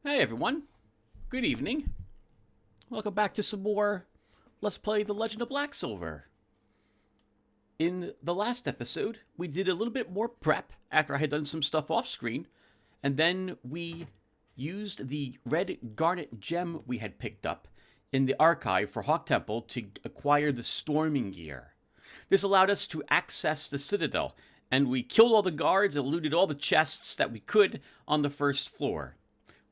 Hey everyone, good evening. Welcome back to some more Let's Play The Legend of Blacksilver. In the last episode, we did a little bit more prep after I had done some stuff off screen, and then we used the red garnet gem we had picked up in the archive for Hawk Temple to acquire the storming gear. This allowed us to access the citadel, and we killed all the guards and looted all the chests that we could on the first floor.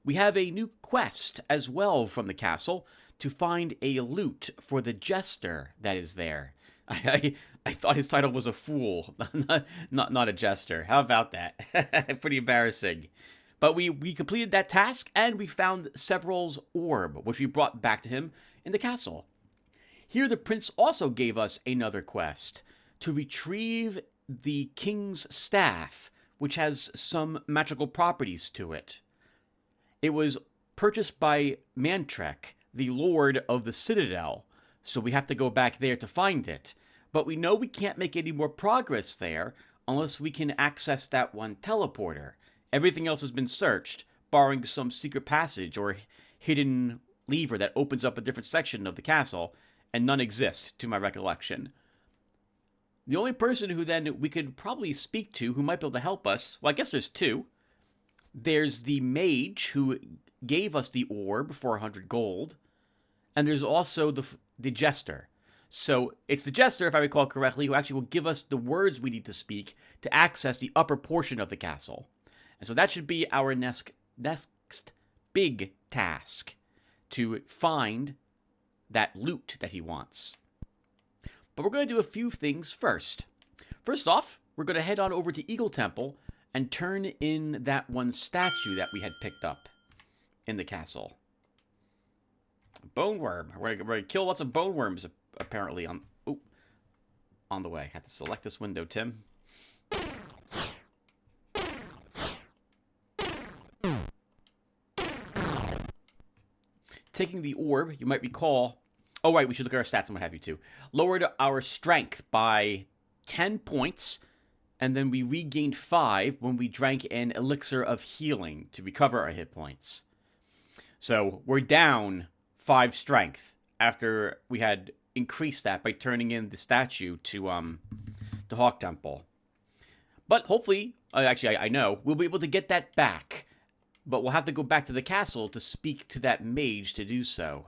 We have a new quest as well from the castle to find a loot for the jester that is there. I thought his title was a fool, not a jester. How about that? Pretty embarrassing. But we completed that task, and we found Several's orb, which we brought back to him in the castle. Here the prince also gave us another quest, to retrieve the king's staff, which has some magical properties to it. It was purchased by Mantrek, the lord of the citadel, so we have to go back there to find it. But we know we can't make any more progress there unless we can access that one teleporter. Everything else has been searched, barring some secret passage or hidden lever that opens up a different section of the castle, and none exist, to my recollection. The only person who then we could probably speak to who might be able to help us, well, I guess there's two. There's the mage who gave us the orb for 100 gold, and there's also the jester. So it's the jester, if I recall correctly, who actually will give us the words we need to speak to access the upper portion of the castle. And so that should be our next big task, to find that loot that he wants. But we're going to do a few things first. First off, we're going to head on over to Eagle Temple and turn in that one statue that we had picked up in the castle. Bone worm. We're going to kill lots of bone worms, apparently, on the way. I have to select this window, Tim. Taking the orb, you might recall... Oh, right, we should look at our stats and what have you, too. Lowered our strength by 10 points, and then we regained 5 when we drank an elixir of healing to recover our hit points. So we're down 5 strength after we had increased that by turning in the statue to Hawk Temple. But hopefully, actually I know, we'll be able to get that back. But we'll have to go back to the castle to speak to that mage to do so.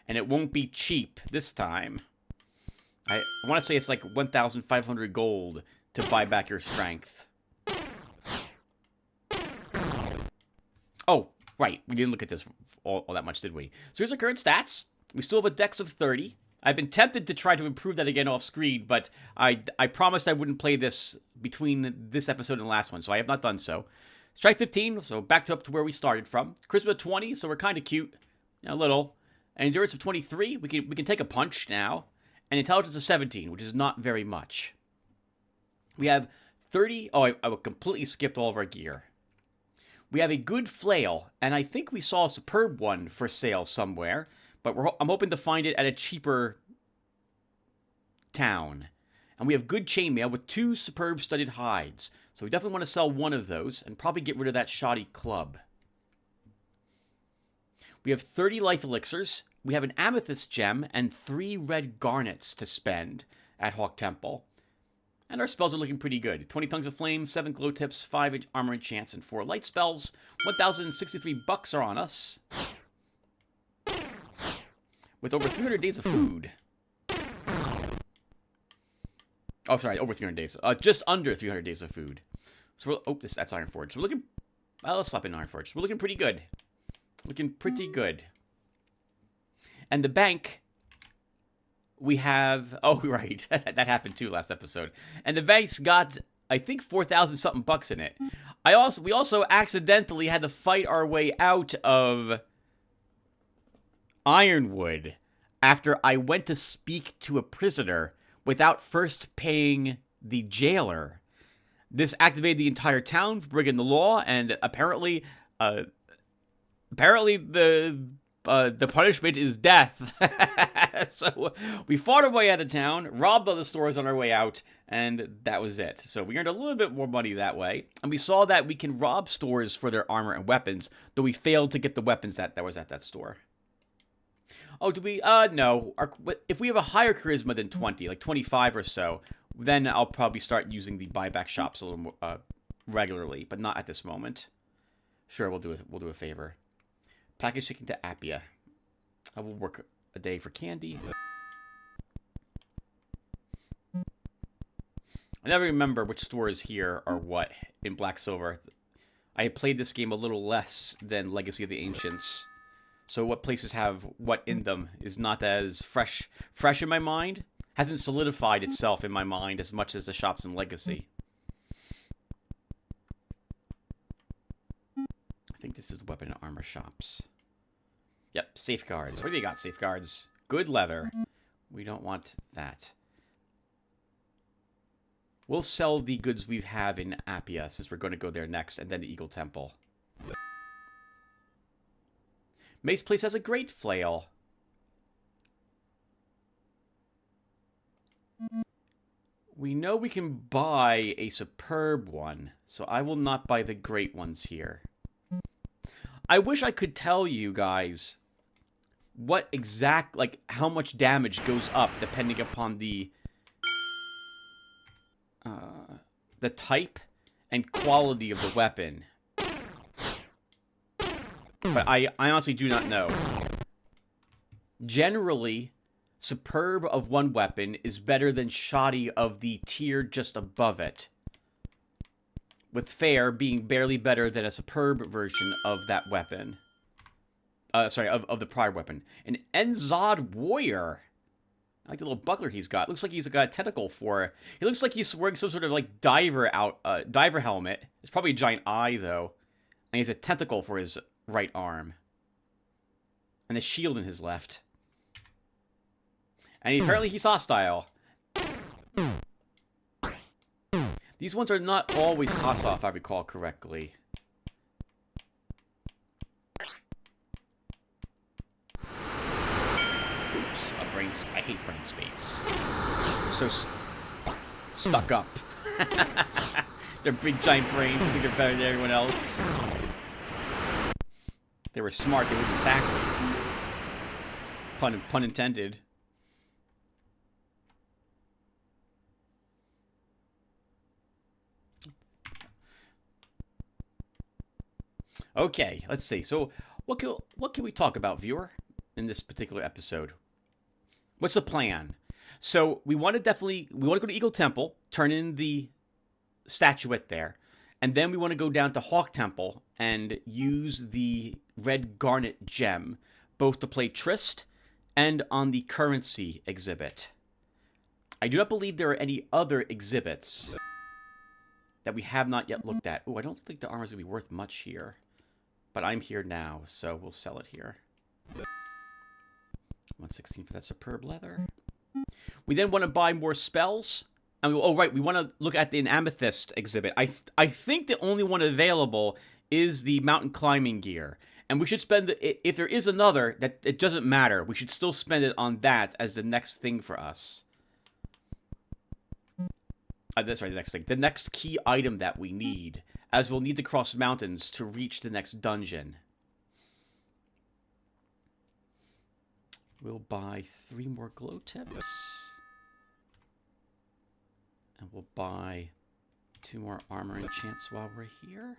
And it won't be cheap this time. I want to say it's like 1,500 gold to buy back your strength. Oh, right. We didn't look at this all that much, did we? So here's our current stats. We still have a dex of 30. I've been tempted to try to improve that again off screen, but I promised I wouldn't play this between this episode and the last one, so I have not done so. Strength 15, so back up to where we started from. Charisma 20, so we're kind of cute. A little. And endurance of 23, we can take a punch now. And intelligence of 17, which is not very much. We have 30... Oh, I completely skipped all of our gear. We have a good flail, and I think we saw a superb one for sale somewhere, but I'm hoping to find it at a cheaper town. And we have good chainmail with 2 superb studded hides, so we definitely want to sell one of those and probably get rid of that shoddy club. We have 30 life elixirs, we have an amethyst gem, and 3 red garnets to spend at Hawk Temple. And our spells are looking pretty good. 20 tongues of flame, 7 glow tips, 5 armor enchants, and 4 light spells. 1,063 bucks are on us. With over 300 days of food. Oh, sorry, over 300 days. Just under 300 days of food. So that's Ironforge. So we're looking... Well, let's swap in Ironforge. We're looking pretty good. Looking pretty good. And the bank... We have... Oh, right. That happened too last episode. And the bank's got, I think, 4,000 something bucks in it. We also accidentally had to fight our way out of Ironwood after I went to speak to a prisoner without first paying the jailer. This activated the entire town for breaking the law, and apparently the the punishment is death. So we fought our way out of town, robbed other stores on our way out, and that was it. So we earned a little bit more money that way, and we saw that we can rob stores for their armor and weapons, though we failed to get the weapons that was at that store. Oh, do we? No. If we have a higher charisma than 20, like 25 or so, then I'll probably start using the buyback shops a little more regularly, but not at this moment. Sure, we'll do a favor. Package shipping to Appia. I will work a day for candy. I never remember which stores here are what in Blacksilver. I played this game a little less than Legacy of the Ancients, so what places have what in them is not as fresh in my mind. Hasn't solidified itself in my mind as much as the shops in Legacy. I think this is weapon and armor shops. Yep, safeguards. What do you got, safeguards? Good leather. We don't want that. We'll sell the goods we have in Appia, since we're going to go there next, and then the Eagle Temple. Mace Place has a great flail. We know we can buy a superb one, so I will not buy the great ones here. I wish I could tell you guys what exact, like, how much damage goes up depending upon the type and quality of the weapon. But I honestly do not know. Generally, superb of one weapon is better than shoddy of the tier just above it, with fair being barely better than a superb version of that weapon. Sorry, of the prior weapon. An Enzod Warrior. I like the little buckler he's got. Looks like he's got a tentacle for... He looks like he's wearing some sort of, like, diver helmet. It's probably a giant eye, though. And he has a tentacle for his right arm. And a shield in his left. And apparently he's hostile. These ones are not always hostile, if I recall correctly. I hate brain space. So stuck up. Their big giant brains. I think they're better than everyone else. If they were smart, they wouldn't attack me. Pun intended. Okay, let's see. So, what can we talk about, viewer, in this particular episode? What's the plan? So we want to go to Eagle Temple, turn in the statuette there, and then we want to go down to Hawk Temple and use the red garnet gem, both to play Trist and on the currency exhibit. I do not believe there are any other exhibits that we have not yet looked at. Oh, I don't think the armor's going to be worth much here, but I'm here now, so we'll sell it here. 116 for that superb leather. We then want to buy more spells. And we want to look at the amethyst exhibit. I think the only one available is the mountain climbing gear. And we should spend, if there is another, that it doesn't matter. We should still spend it on that as the next thing for us. That's right, the next thing. The next key item that we need, as we'll need to cross mountains to reach the next dungeon. We'll buy 3 more glow tips. And we'll buy 2 more armor enchants while we're here.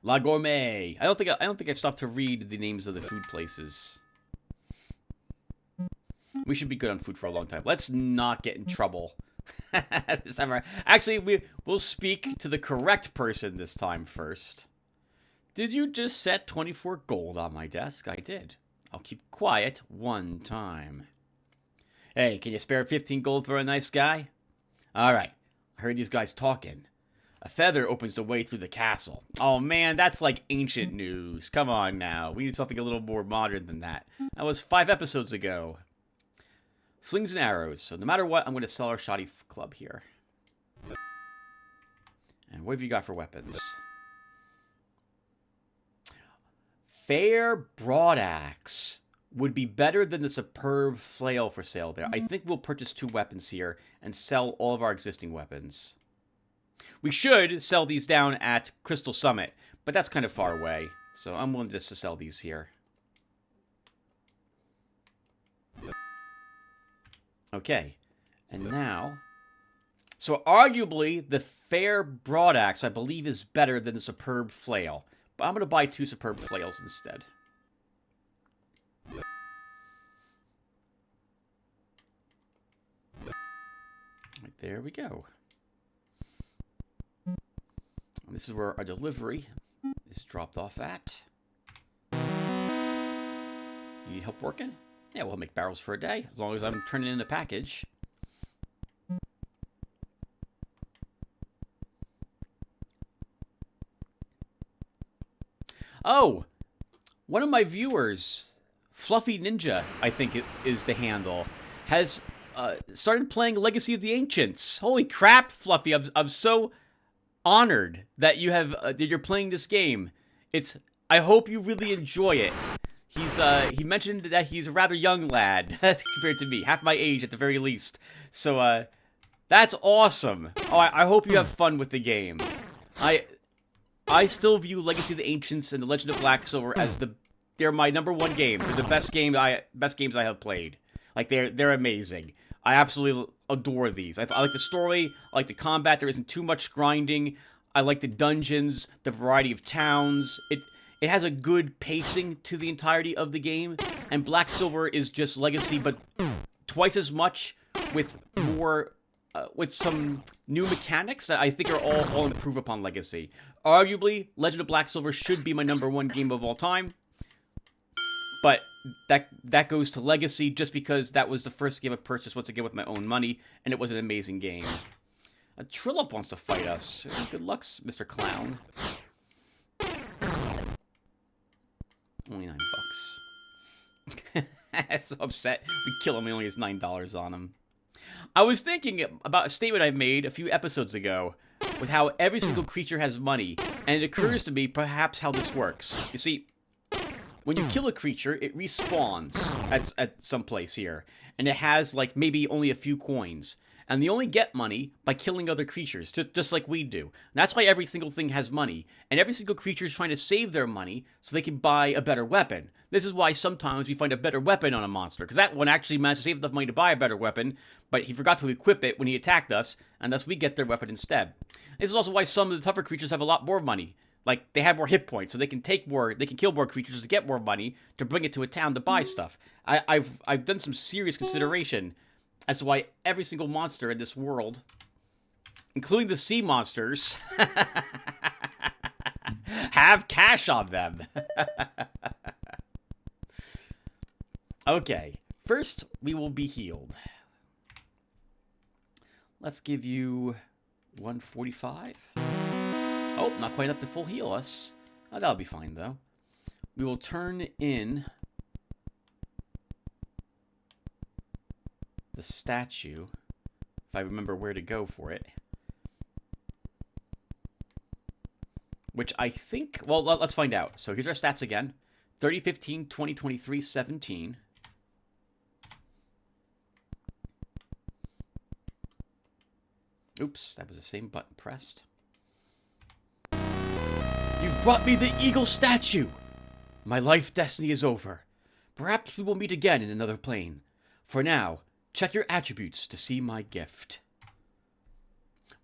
La Gourmet. I don't think I've stopped to read the names of the food places. We should be good on food for a long time. Let's not get in trouble. This time, actually, we'll speak to the correct person this time first. Did you just set 24 gold on my desk? I did. I'll keep quiet one time. Hey, can you spare 15 gold for a nice guy? Alright, I heard these guys talking. A feather opens the way through the castle. Oh man, that's like ancient news. Come on now, we need something a little more modern than that. That was 5 episodes ago. Slings and arrows. So no matter what, I'm going to sell our shoddy club here. And What have you got for weapons? Fair broadaxe would be better than the superb flail for sale there. I think we'll purchase 2 weapons here and sell all of our existing weapons. We should sell these down at Crystal Summit, but that's kind of far away. So I'm willing just to sell these here. Okay. And now... So arguably, the fair broadaxe, I believe, is better than the superb flail. But I'm going to buy 2 superb flails instead. Right, there we go. And this is where our delivery is dropped off at. You need help working? Yeah, we'll make barrels for a day, as long as I'm turning in a package. Oh, one of my viewers, Fluffy Ninja, I think it is the handle, has started playing Legacy of the Ancients. Holy crap, Fluffy! I'm so honored that you have that you're playing this game. I hope you really enjoy it. He mentioned that he's a rather young lad compared to me, half my age at the very least. So that's awesome. Oh, I hope you have fun with the game. I still view Legacy of the Ancients and the Legend of Blacksilver as they're my #1 game. They're the best games I have played. Like they're amazing. I absolutely adore these. I like the story. I like the combat. There isn't too much grinding. I like the dungeons, the variety of towns. It has a good pacing to the entirety of the game. And Blacksilver is just Legacy, but twice as much with more. With some new mechanics that I think are all improve upon Legacy. Arguably, Legend of Blacksilver should be my #1 game of all time. But that goes to Legacy just because that was the first game I purchased once again with my own money, and it was an amazing game. Trillop wants to fight us. Good luck, Mr. Clown. Only $9. So upset. We kill him, he only has $9 on him. I was thinking about a statement I made a few episodes ago with how every single creature has money, and it occurs to me perhaps how this works. You see, when you kill a creature, it respawns at some place here, and it has like maybe only a few coins, and they only get money by killing other creatures, just like we do. And that's why every single thing has money, and every single creature is trying to save their money so they can buy a better weapon. This is why sometimes we find a better weapon on a monster, because that one actually managed to save enough money to buy a better weapon, but he forgot to equip it when he attacked us, and thus we get their weapon instead. This is also why some of the tougher creatures have a lot more money. Like, they have more hit points, so they can kill more creatures to get more money to bring it to a town to buy stuff. I've done some serious consideration as to why every single monster in this world, including the sea monsters, have cash on them. Okay, first we will be healed. Let's give you 145. Oh, not quite up to full heal us. Oh, that'll be fine, though. We will turn in the statue, if I remember where to go for it. Which I think... Well, let's find out. So here's our stats again. 30, 15, 20, 23, 17. Oops, that was the same button pressed. You've brought me the eagle statue! My life destiny is over. Perhaps we will meet again in another plane. For now, check your attributes to see my gift.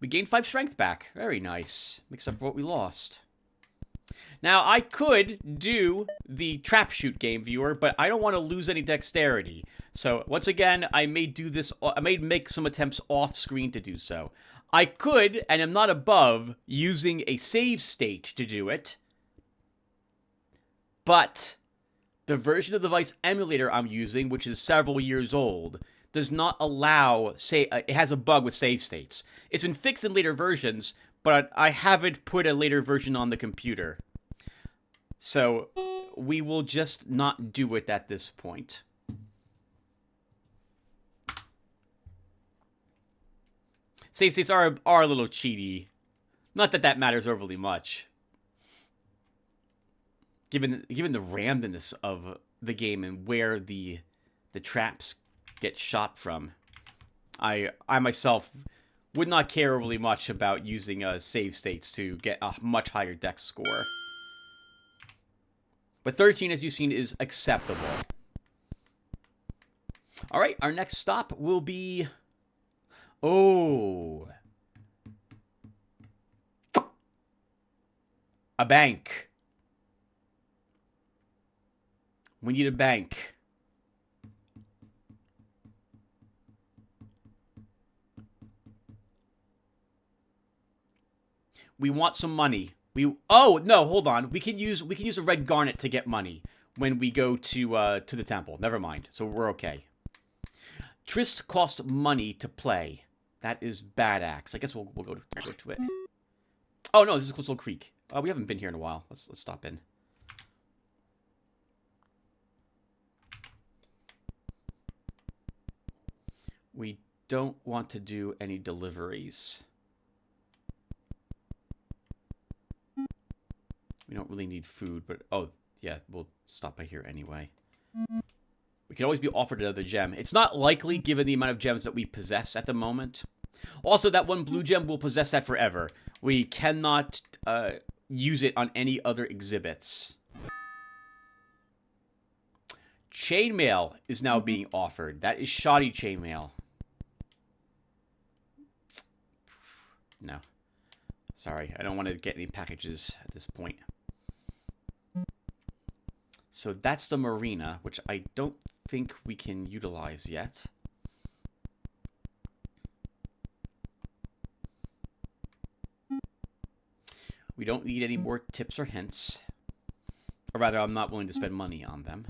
We gained 5 strength back. Very nice. Makes up for what we lost. Now, I could do the trap shoot game, viewer, but I don't want to lose any dexterity. So, once again, I may do this. I may make some attempts off screen to do so. I could, and am not above, using a save state to do it. But the version of the device emulator I'm using, which is several years old, does not allow, it has a bug with save states. It's been fixed in later versions, but I haven't put a later version on the computer. So, we will just not do it at this point. Save states are a little cheaty. Not that that matters overly much, given the randomness of the game and where the traps get shot from. I myself would not care overly much about using save states to get a much higher dex score. But 13, as you've seen, is acceptable. All right, our next stop will be... Oh. A bank. We need a bank. We want some money. Oh no, hold on. We can use a red garnet to get money when we go to the temple. Never mind. So we're okay. Trist cost money to play. That is badass. I guess we'll go to it. Oh no, this is Crystal Creek. We haven't been here in a while. Let's stop in. We don't want to do any deliveries. We don't really need food, but... Oh, yeah, we'll stop by here anyway. We can always be offered another gem. It's not likely, given the amount of gems that we possess at the moment. Also, that one blue gem will possess that forever. We cannot use it on any other exhibits. Chainmail is now being offered. That is shoddy chainmail. No. Sorry, I don't want to get any packages at this point. So that's the marina, which I don't think we can utilize yet. We don't need any more tips or hints. Or rather, I'm not willing to spend money on them.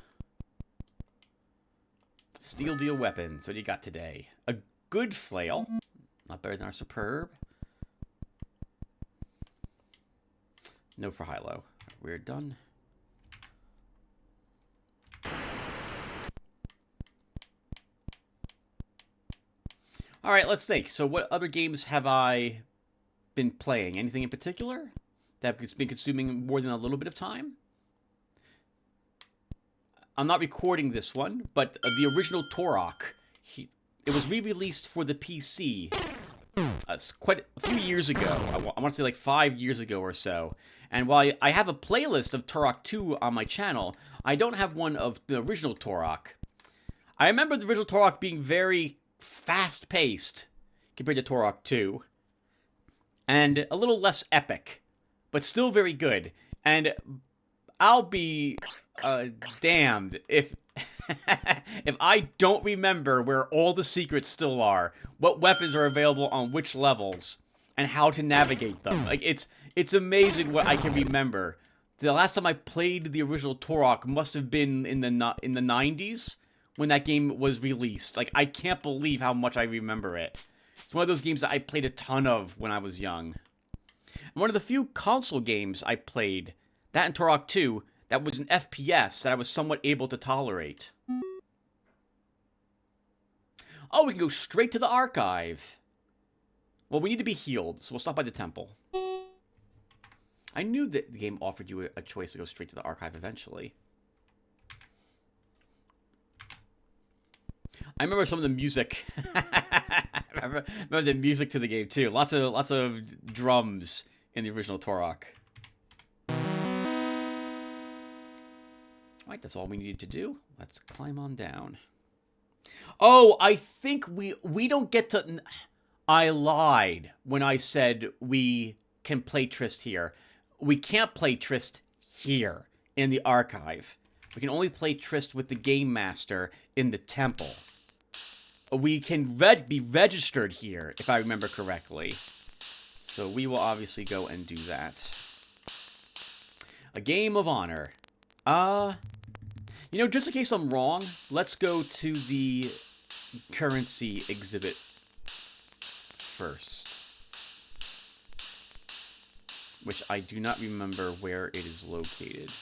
Steel deal weapons. What do you got today? A good flail. Not better than our superb. No for high-low. We're done. All right, let's think. So what other games have I been playing? Anything in particular that's been consuming more than a little bit of time? I'm not recording this one, but the original Turok, it was re-released for the PC quite a few years ago. I want to say like 5 years ago or so. And while I have a playlist of Turok 2 on my channel, I don't have one of the original Turok. I remember the original Turok being very fast-paced compared to Turok 2. And a little less epic, but still very good. And I'll be damned if if I don't remember where all the secrets still are, what weapons are available on which levels, and how to navigate them. Like it's amazing what I can remember. The last time I played the original Turok must have been in the 90s when that game was released. Like I can't believe how much I remember it. It's one of those games that I played a ton of when I was young. And one of the few console games I played, that and Turok 2, that was an FPS that I was somewhat able to tolerate. Oh, we can go straight to the archive. Well, we need to be healed, so we'll stop by the temple. I knew that the game offered you a choice to go straight to the archive eventually. I remember some of the music. I remember the music to the game too. Lots of drums in the original Turok. Alright, that's all we needed to do. Let's climb on down. Oh, I think we don't get to... I lied when I said we can play Trist here. We can't play Trist here in the archive. We can only play Trist with the Game Master in the temple. We can be registered here, if I remember correctly. So we will obviously go and do that. A game of honor. You know, just in case I'm wrong, let's go to the currency exhibit first. Which I do not remember where it is located.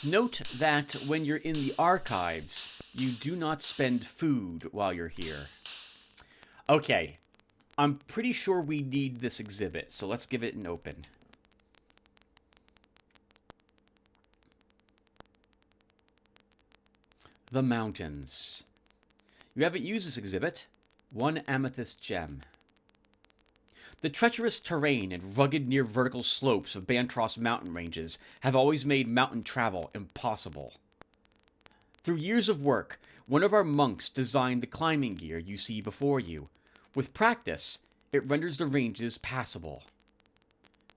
Note that when you're in the archives, You do not spend food while you're here. Okay. I'm pretty sure we need this exhibit, so let's give it an open. The mountains. You haven't used this exhibit. 1 amethyst gem. The treacherous terrain and rugged near vertical slopes of Bantros mountain ranges have always made mountain travel impossible. Through years of work, one of our monks designed the climbing gear you see before you. With practice, it renders the ranges passable.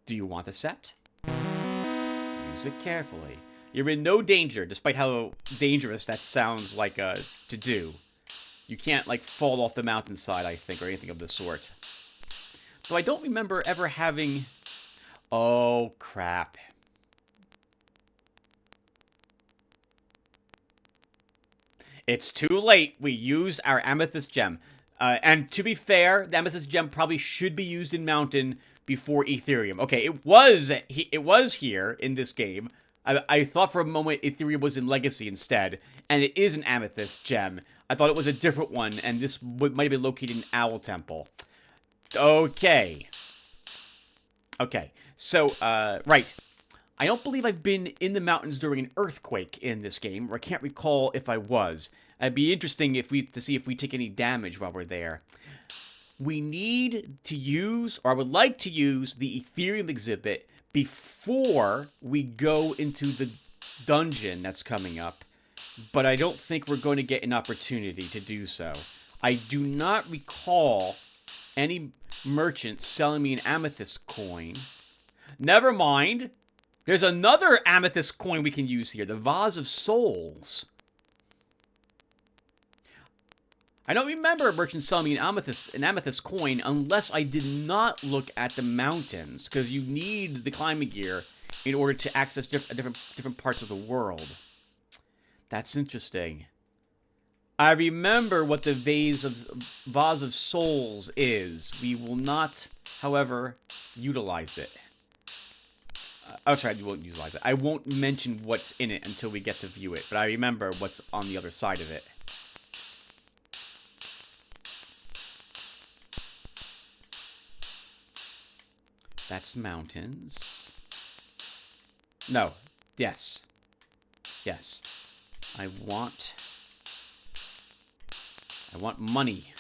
Do you want the set? Use it carefully. You're in no danger, despite how dangerous that sounds like to do. You can't, like, fall off the mountainside, I think, or anything of the sort. Though I don't remember ever having... Oh, crap. It's too late. We used our amethyst gem. And to be fair, the amethyst gem probably should be used in Mountain before Ethereum. Okay, it was here in this game. I thought for a moment Ethereum was in Legacy instead, and it is an amethyst gem. I thought it was a different one, and this might have been located in Owl Temple. Okay. Okay, so, right. I don't believe I've been in the mountains during an earthquake in this game, or I can't recall if I was. It'd be interesting to see if we take any damage while we're there. We need to use, or I would like to use, the Ethereum exhibit before we go into the dungeon that's coming up, but I don't think we're going to get an opportunity to do so. I do not recall any merchant selling me an amethyst coin. Never mind. There's another amethyst coin we can use here, the Vase of Souls. I don't remember a merchant selling me an amethyst coin unless I did not look at the mountains, because you need the climbing gear in order to access different parts of the world. That's interesting. I remember what the Vase of Souls is. We will not, however, utilize it. Oh, sorry, I won't utilize it. I won't mention what's in it until we get to view it, but I remember what's on the other side of it. That's mountains. No. Yes. Yes. I want money.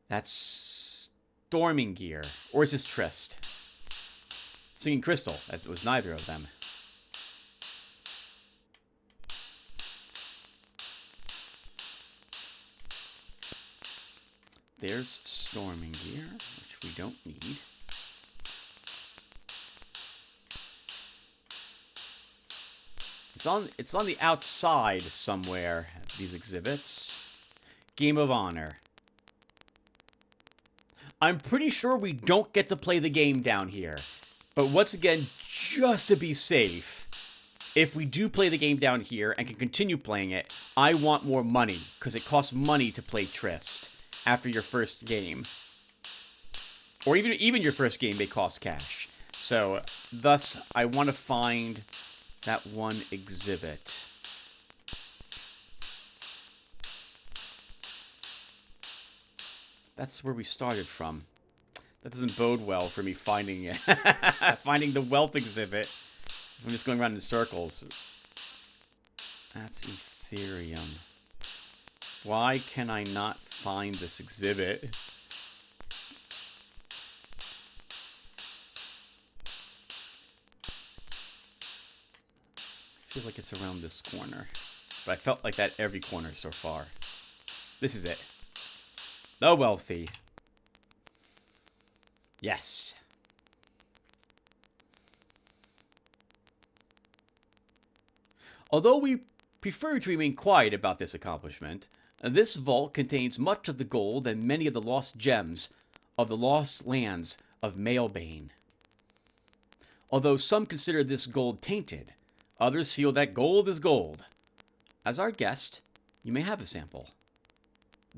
That's storming gear. Or is this Trist? Singing Crystal. It was neither of them. There's storming gear, which we don't need. It's on the outside somewhere, these exhibits. Game of Honor. I'm pretty sure we don't get to play the game down here. But once again, just to be safe, if we do play the game down here and can continue playing it, I want more money, because it costs money to play Trist after your first game. Or even your first game may cost cash. So, thus, I want to find that one exhibit. That's where we started from. That doesn't bode well for me finding it. Finding the wealth exhibit. I'm just going around in circles. That's Ethereum. Why can I not find this exhibit? I feel like it's around this corner. But I felt like that every corner so far. This is it. The wealthy. Yes. Although we prefer to remain quiet about this accomplishment, this vault contains much of the gold and many of the lost gems of the lost lands of Mailbane. Although some consider this gold tainted, others feel that gold is gold. As our guest, you may have a sample.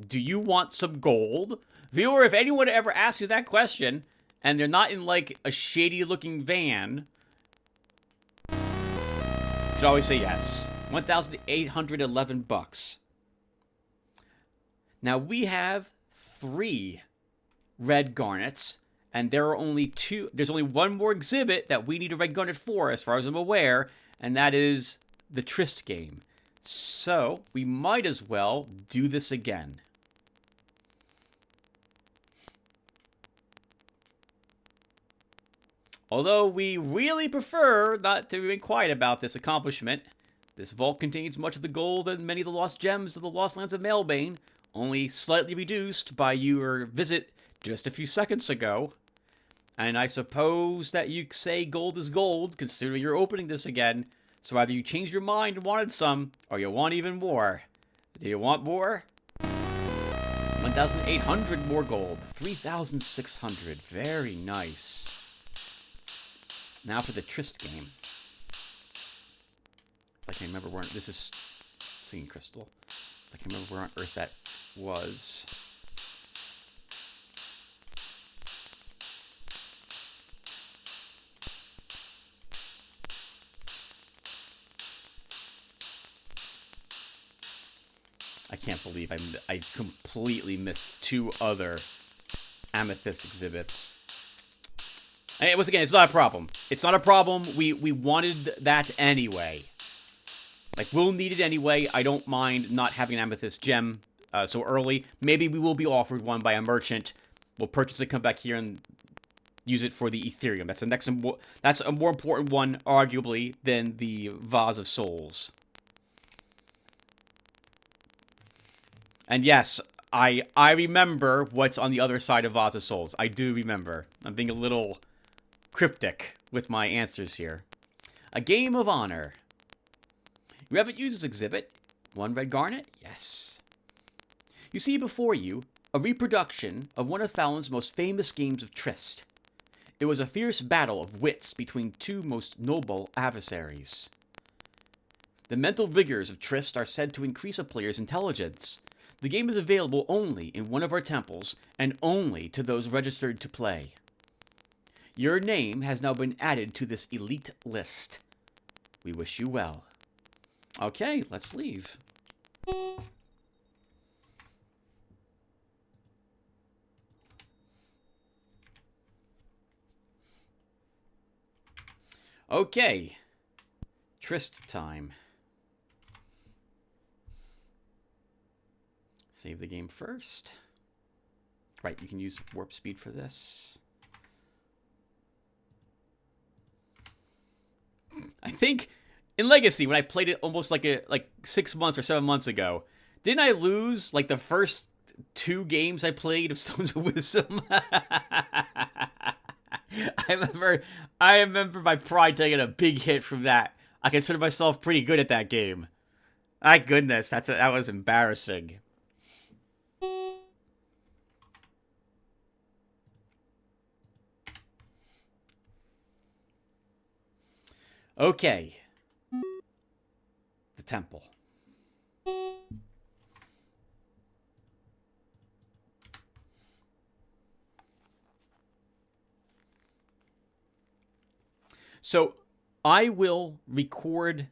Do you want some gold? Viewer, if anyone ever asks you that question, and they're not in, like, a shady-looking van, you should always say yes. $1,811 bucks. Now we have 3 red garnets, and there are only 2. There's only one more exhibit that we need a red garnet for, as far as I'm aware, and that is the Tryst game. So we might as well do this again. Although we really prefer not to remain quiet about this accomplishment, this vault contains much of the gold and many of the lost gems of the lost lands of Malbane, only slightly reduced by your visit just a few seconds ago. And I suppose that you say gold is gold, considering you're opening this again, so either you changed your mind and wanted some, or you want even more. Do you want more? 1,800 more gold. 3,600. Very nice. Now for the Tryst game. If I can remember where... This is Singing Crystal. If I can remember where on earth that was. I can't believe I completely missed 2 other Amethyst exhibits. And once again, it's not a problem. It's not a problem. We wanted that anyway. Like, we'll need it anyway. I don't mind not having an Amethyst gem so early. Maybe we will be offered one by a merchant. We'll purchase it, come back here, and use it for the Ethereum. That's the next. That's a more important one, arguably, than the Vase of Souls. And yes, I remember what's on the other side of Vase of Souls. I do remember. I'm being a little cryptic with my answers here. A Game of Honor. You haven't used this exhibit. 1 red garnet? Yes. You see before you a reproduction of one of Fallon's most famous games of Tryst. It was a fierce battle of wits between 2 most noble adversaries. The mental rigors of Tryst are said to increase a player's intelligence. The game is available only in one of our temples, and only to those registered to play. Your name has now been added to this elite list. We wish you well. Okay, let's leave. Okay. Tryst time. Save the game first. Right, you can use warp speed for this. I think in Legacy, when I played it almost like 6 months or 7 months ago, didn't I lose like the first 2 games I played of Stones of Wisdom? I remember my pride taking a big hit from that. I consider myself pretty good at that game. My goodness, that was embarrassing. Okay. The temple. So, I will record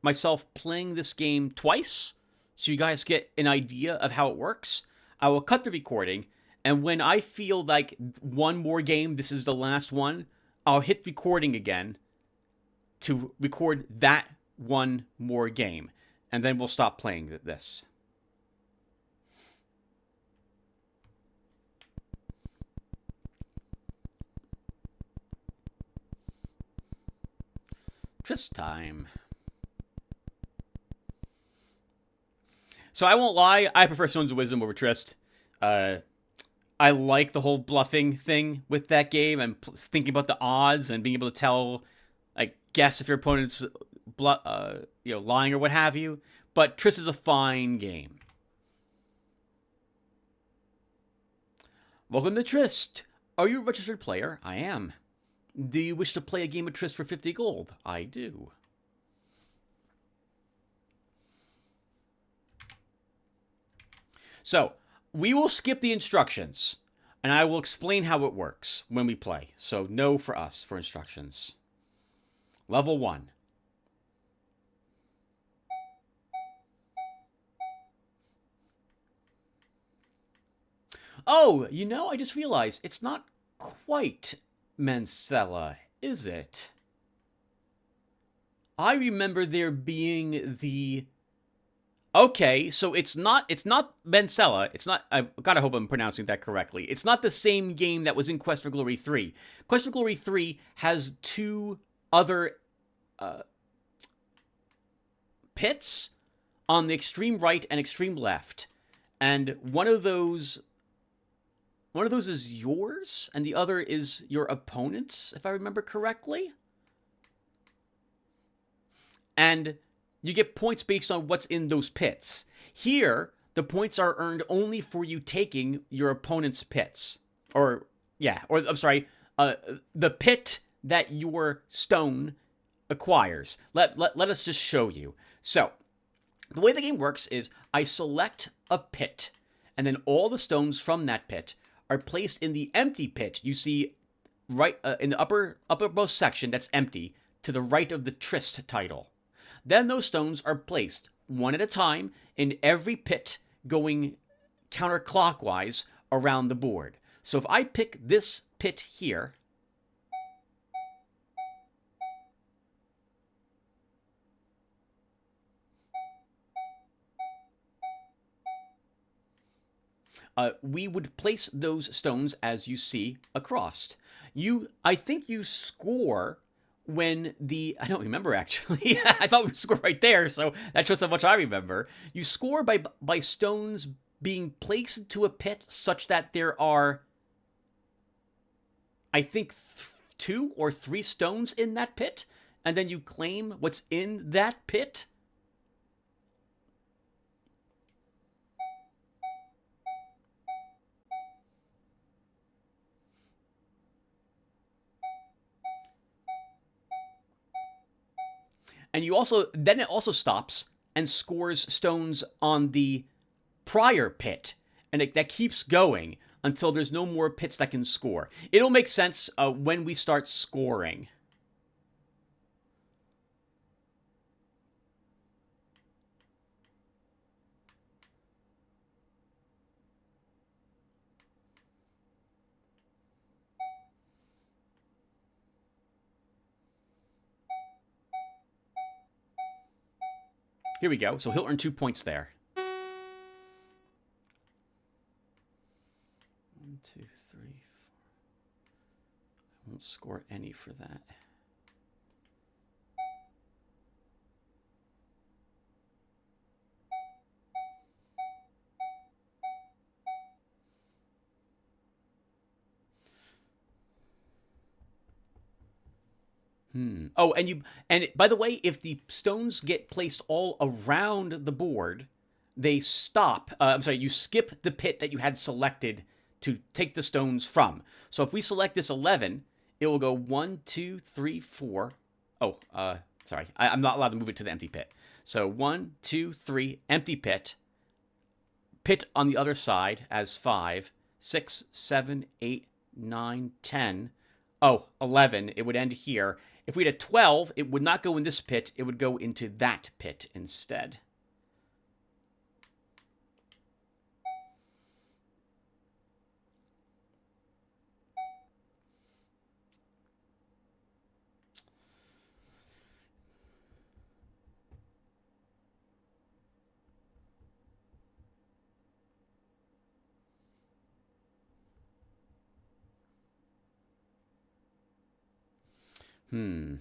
myself playing this game twice, so you guys get an idea of how it works. I will cut the recording, and when I feel like one more game, this is the last one, I'll hit recording again to record that one more game, and then we'll stop playing this. Tryst time. So I won't lie, I prefer Stones of Wisdom over Tryst. I like the whole bluffing thing with that game, and thinking about the odds and being able to tell, like, guess if your opponent's lying or what have you. But Tryst is a fine game. Welcome to Tryst. Are you a registered player? I am. Do you wish to play a game of Tryst for 50 gold? I do. So, we will skip the instructions, and I will explain how it works when we play. So, no for us for instructions. Level 1. Oh, you know, I just realized it's not quite Mancella, is it? I remember there being the Okay, so it's not Mancella. It's not I gotta hope I'm pronouncing that correctly. It's not the same game that was in Quest for Glory 3. Quest for Glory 3 has two other uh, pits on the extreme right and extreme left. And one of those is yours and the other is your opponent's, if I remember correctly. And you get points based on what's in those pits. Here, the points are earned only for you taking your opponent's pits. Or I'm sorry, the pit that your stone acquires. Let us just show you. So, the way the game works is I select a pit, and then all the stones from that pit are placed in the empty pit you see right in the uppermost section that's empty to the right of the Trist title. Then those stones are placed one at a time in every pit going counterclockwise around the board. So if I pick this pit here, we would place those stones as you see across. I think you score when I don't remember actually. I thought we scored right there, so that shows how much I remember. You score by stones being placed into a pit such that there are, I think, 2 or 3 stones in that pit, and then you claim what's in that pit. And it also stops and scores stones on the prior pit, and that keeps going until there's no more pits that can score. It'll make sense when we start scoring. Here we go. So he'll earn 2 points there. 1, 2, 3, 4. I won't score any for that. Oh, and by the way, if the stones get placed all around the board, they stop. I'm sorry, you skip the pit that you had selected to take the stones from. So if we select this 11, it will go 1, 2, 3, 4. Oh, sorry, I'm not allowed to move it to the empty pit. So 1, 2, 3, empty pit. Pit on the other side as 5, 6, 7, 8, 9, 10. Oh, 11. It would end here. If we had a 12, it would not go in this pit. It would go into that pit instead. Hmm.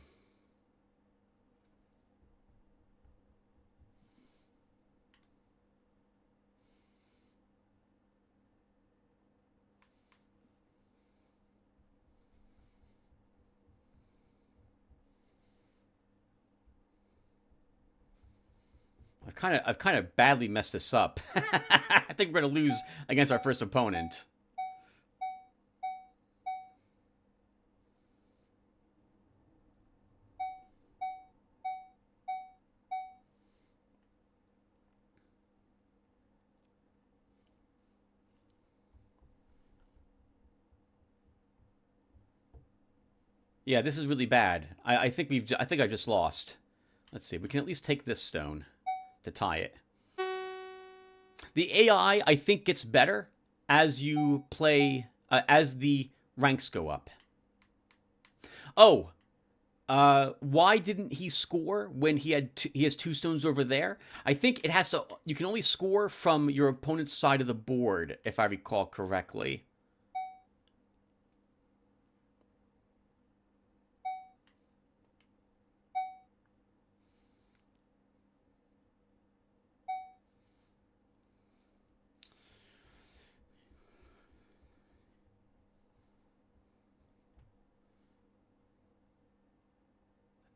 I've kind of badly messed this up. I think we're gonna lose against our first opponent. Yeah, this is really bad. I think I've just lost. Let's see. We can at least take this stone to tie it. The AI, I think, gets better as you play, as the ranks go up. Oh, why didn't he score when he has 2 stones over there? I think it has to. You can only score from your opponent's side of the board, if I recall correctly.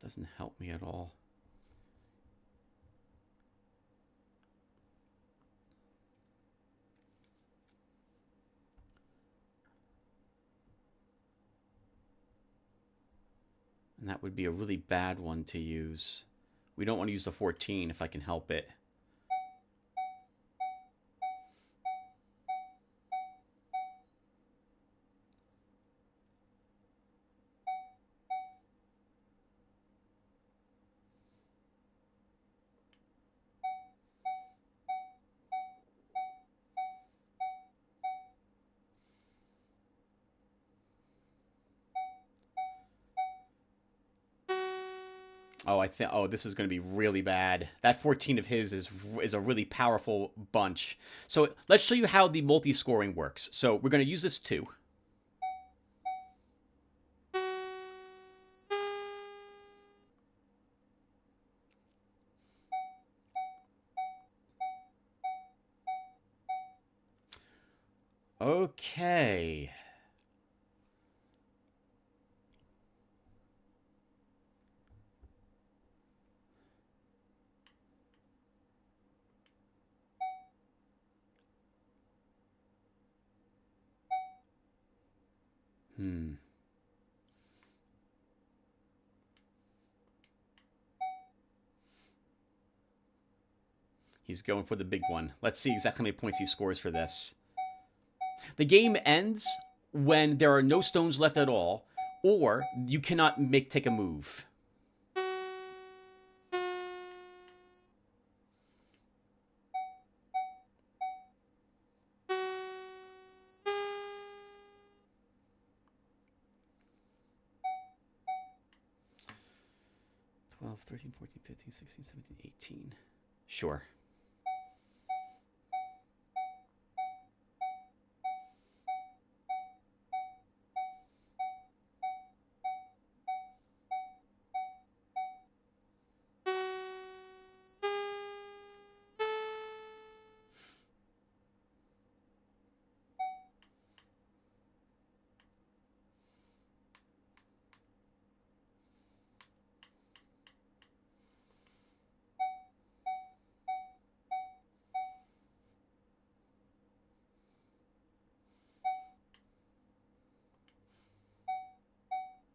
That doesn't help me at all. And that would be a really bad one to use. We don't want to use the 14 if I can help it. Oh, this is going to be really bad. That 14 of his is a really powerful bunch. So let's show you how the multi-scoring works. So we're going to use this too. Okay. He's going for the big one. Let's see exactly how many points he scores for this. The game ends when there are no stones left at all, or you cannot take a move. "12, 13, 14, 15, 16, 17, 18. Sure.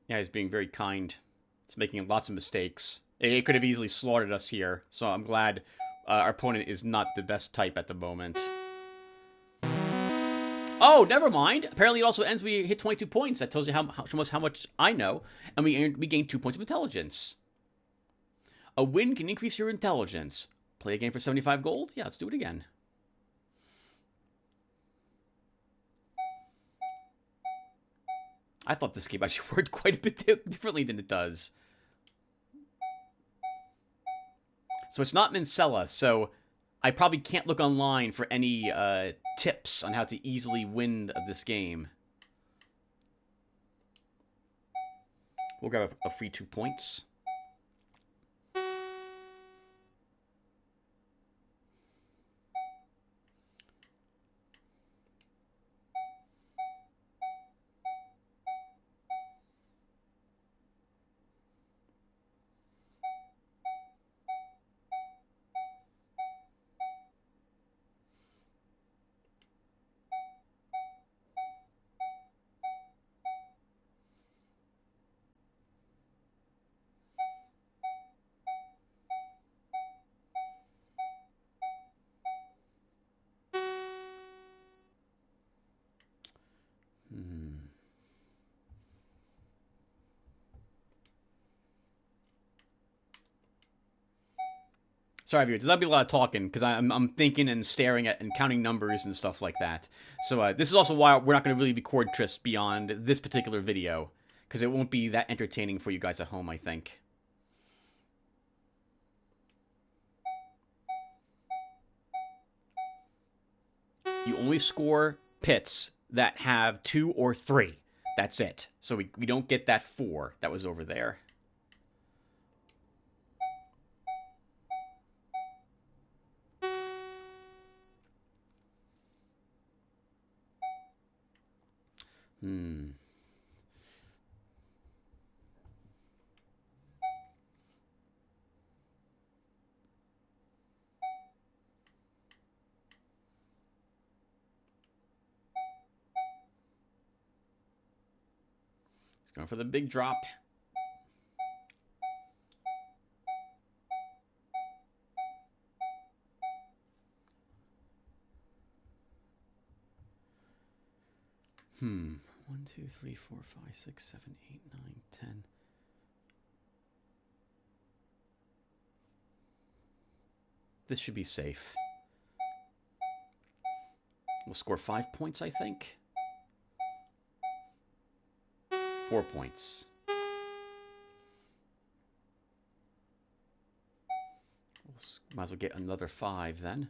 Yeah, he's being very kind. It's making lots of mistakes. It could have easily slaughtered us here, so I'm glad our opponent is not the best type at the moment. Oh, never mind. Apparently, it also ends when we hit 22 points. That tells you how much I know, and we gain 2 points of intelligence. A win can increase your intelligence. Play a game for 75 gold? Yeah, let's do it again. I thought this game actually worked quite a bit differently than it does. So it's not Mancella, so I probably can't look online for any tips on how to easily win this game. We'll grab a free 2 points. Sorry, viewers. There's not be a lot of talking because I'm thinking and staring at and counting numbers and stuff like that. So this is also why we're not going to really record trysts beyond this particular video because it won't be that entertaining for you guys at home, I think. You only score pits that have 2 or 3. That's it. So we don't get that 4 that was over there. He's going for the big drop. One, 2, 3, 4, 5, 6, 7, 8, 9, 10. This should be safe. We'll score 5 points, I think. 4 points. Might as well get another 5 then.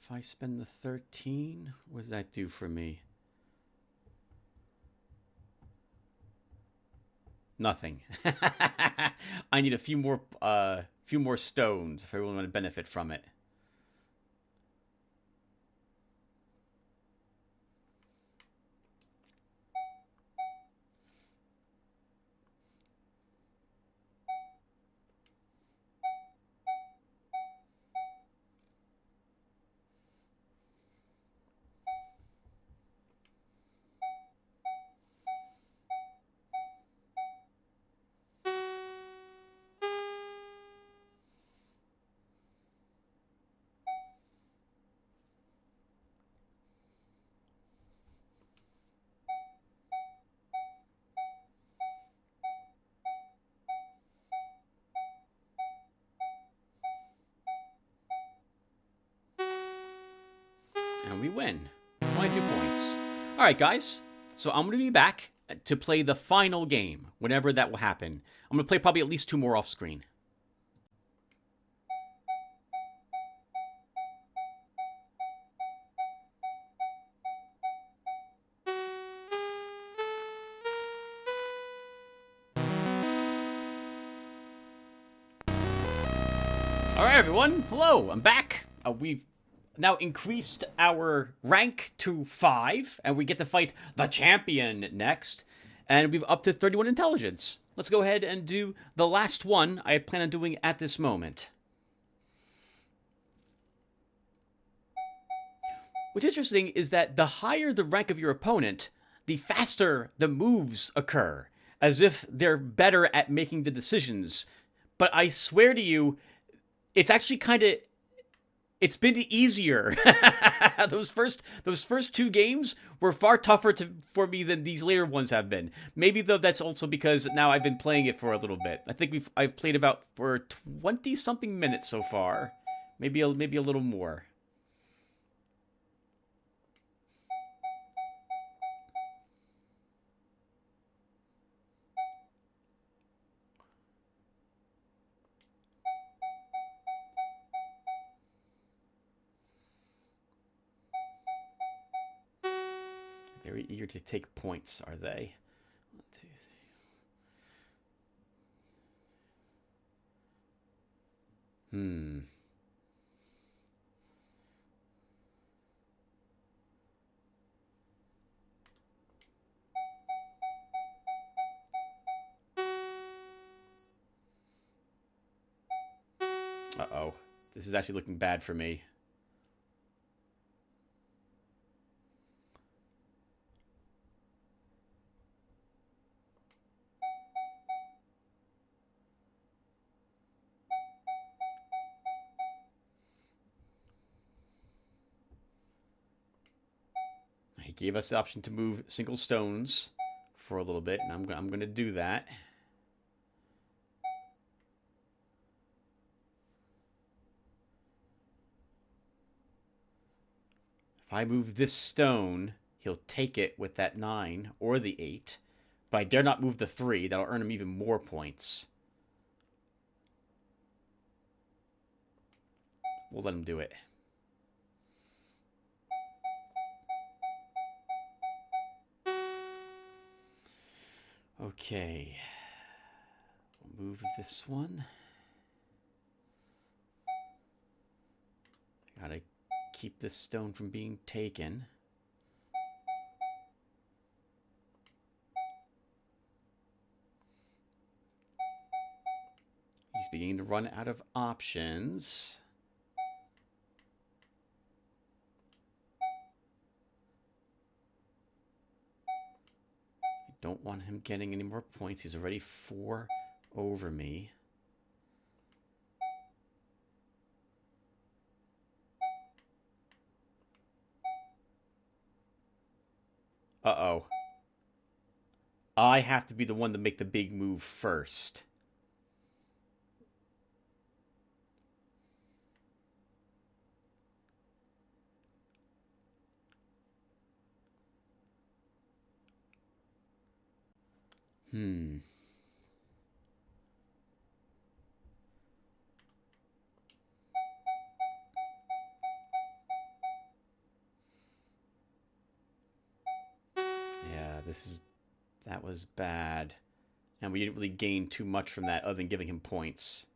If I spend the 13, what does that do for me? Nothing. I need a few more stones if everyone want to benefit from it. And we win. 22 points. All right, guys. So I'm going to be back to play the final game, whenever that will happen. I'm going to play probably at least 2 more off screen. All right, everyone. Hello. I'm back. We've now increased our rank to 5, and we get to fight the champion next. And we've up to 31 intelligence. Let's go ahead and do the last one I plan on doing at this moment. What's interesting is that the higher the rank of your opponent, the faster the moves occur, as if they're better at making the decisions. But I swear to you, it's actually kind of... It's been easier. those first 2 games were far tougher for me than these later ones have been. Maybe though that's also because now I've been playing it for a little bit. I think I've played about for 20 something minutes so far. Maybe a little more. Very eager to take points, are they? 1, 2, 3. Uh-oh. This is actually looking bad for me. gave us the option to move single stones for a little bit, and I'm going to do that. If I move this stone, he'll take it with that 9 or the 8. But I dare not move the 3. That'll earn him even more points. We'll let him do it. Okay. We'll move this one. Gotta keep this stone from being taken. He's beginning to run out of options. I don't want him getting any more points. He's already 4 over me. Uh-oh. I have to be the one to make the big move first. Yeah, that was bad. And we didn't really gain too much from that other than giving him points.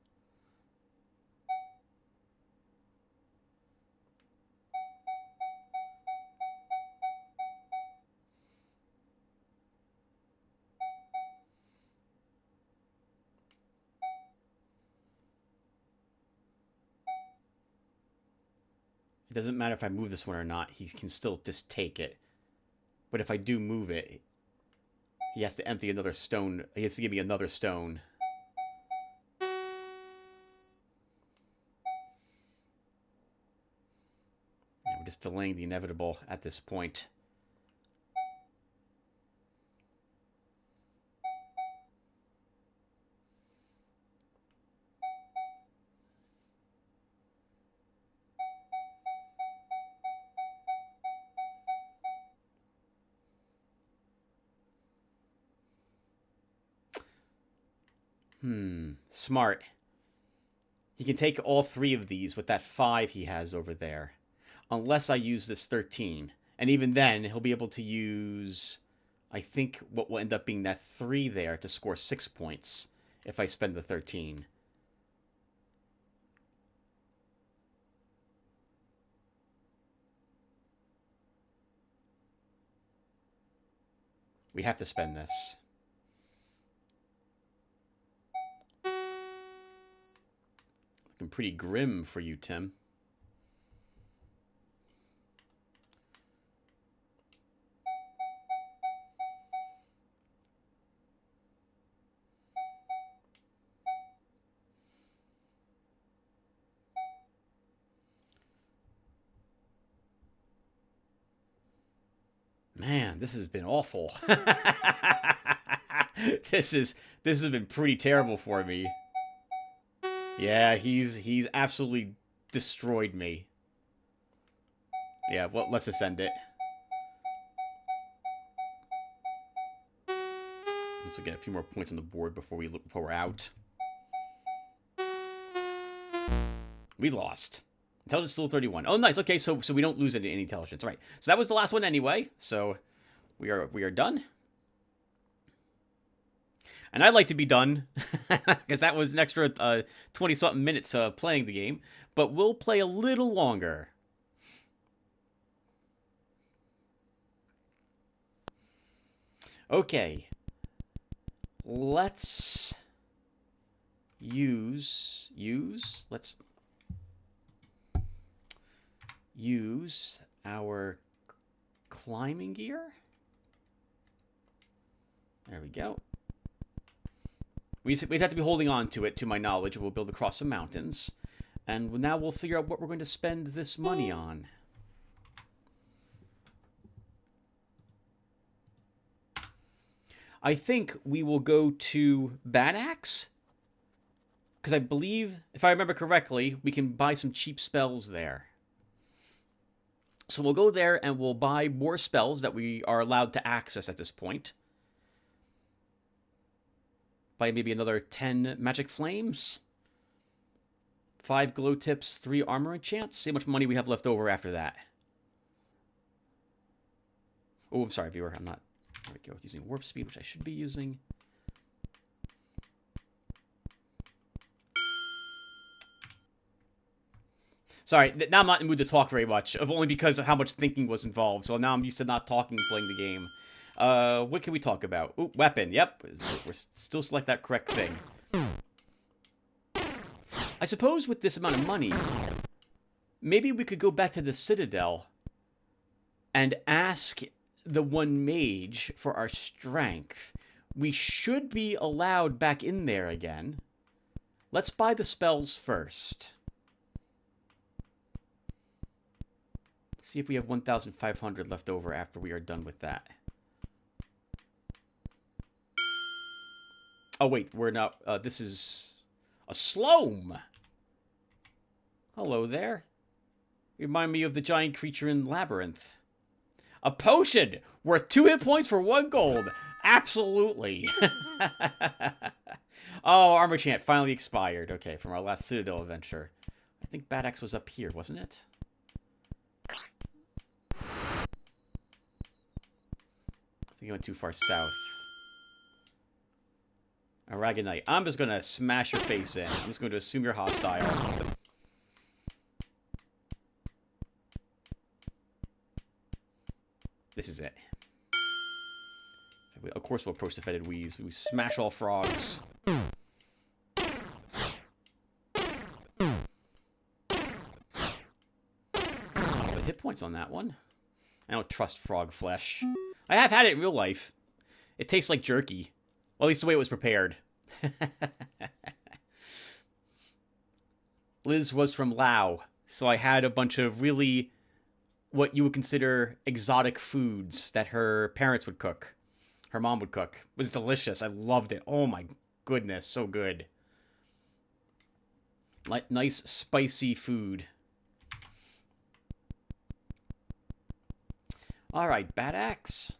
It doesn't matter if I move this one or not. He can still just take it. But if I do move it, he has to empty another stone. He has to give me another stone. Yeah, we're just delaying the inevitable at this point. Smart. He can take all 3 of these with that 5 he has over there. Unless I use this 13. And even then, he'll be able to use, I think, what will end up being that 3 there to score 6 points if I spend the 13. We have to spend this. Looking pretty grim for you, Tim. Man, this has been awful. This has been pretty terrible for me. Yeah, he's absolutely destroyed me. Yeah, well, let's ascend it. Let's get a few more points on the board before we're out. We lost. Intelligence still 31. Oh, nice. Okay, so we don't lose any intelligence. All right. So that was the last one anyway. So we are done. And I'd like to be done, because that was an extra 20-something minutes playing the game. But we'll play a little longer. Okay. Let's use our climbing gear. There we go. We just have to be holding on to it, to my knowledge. We'll build across some mountains. And now we'll figure out what we're going to spend this money on. I think we will go to Bad Axe. Because I believe, if I remember correctly, we can buy some cheap spells there. So we'll go there and we'll buy more spells that we are allowed to access at this point. Buy maybe another 10 magic flames. 5 glow tips, 3 armor enchants. See how much money we have left over after that. Oh, I'm sorry, viewer. I'm not using warp speed, which I should be using. Sorry, now I'm not in the mood to talk very much, only because of how much thinking was involved. So now I'm used to not talking playing the game. What can we talk about? Ooh, weapon. Yep, we're still select that correct thing. I suppose with this amount of money, maybe we could go back to the Citadel and ask the one mage for our strength. We should be allowed back in there again. Let's buy the spells first. See if we have 1,500 left over after we are done with that. Oh, wait, we're not... this is a Sloam. Hello there. You remind me of the giant creature in Labyrinth. A potion worth 2 hit points for 1 gold. Absolutely. Oh, Armor Chant finally expired. Okay, from our last Citadel adventure. I think Bad Axe was up here, wasn't it? I think I went too far south. Aragonite. I'm just going to smash your face in. I'm just going to assume you're hostile. This is it. Of course we'll approach the fetid wheeze. We smash all frogs. Hit points on that one. I don't trust frog flesh. I have had it in real life. It tastes like jerky. Well, at least the way it was prepared. Liz was from Laos, so I had a bunch of really what you would consider exotic foods that her parents would cook. Her mom would cook. It was delicious. I loved it. Oh my goodness, so good. Like nice spicy food. All right, Bad Axe.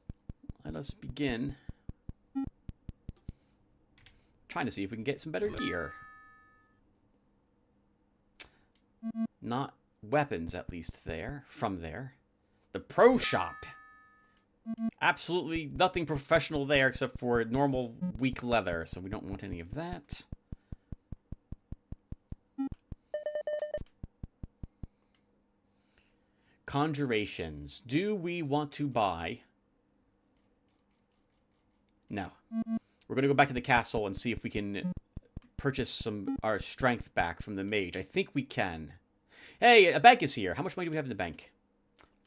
Let us begin. Trying to see if we can get some better gear. Not weapons, at least there. From there. The Pro Shop. Absolutely nothing professional there except for normal weak leather, so we don't want any of that. Conjurations. Do we want to buy? No. We're going to go back to the castle and see if we can purchase our strength back from the mage. I think we can. Hey, a bank is here. How much money do we have in the bank?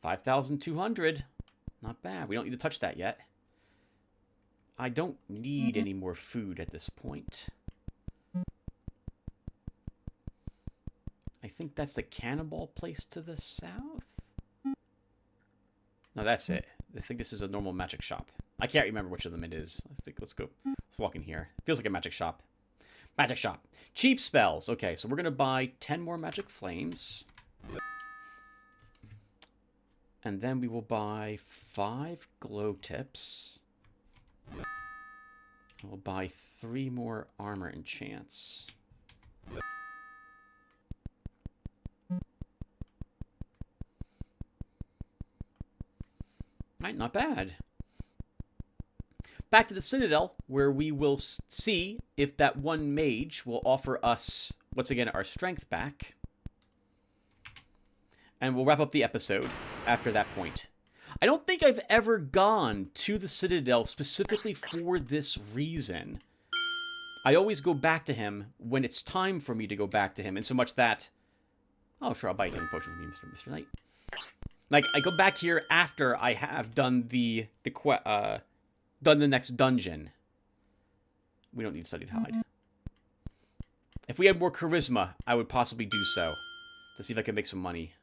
5,200. Not bad. We don't need to touch that yet. I don't need any more food at this point. I think that's the cannonball place to the south. No, that's it. I think this is a normal magic shop. I can't remember which of them it is. I think let's go. Let's walk in here. Feels like a magic shop. Magic shop. Cheap spells. Okay, so we're going to buy 10 more magic flames. And then we will buy 5 glow tips. We'll buy 3 more armor enchants. Right, not bad. Back to the Citadel, where we will see if that one mage will offer us, once again, our strength back. And we'll wrap up the episode after that point. I don't think I've ever gone to the Citadel specifically for this reason. I always go back to him when it's time for me to go back to him, in so much that... Oh, sure, I'll buy a healing potion from you, Mr. Knight. Like, I go back here after I have done the next dungeon. We don't need Studied Hide. If we had more charisma, I would possibly do so. To see if I can make some money.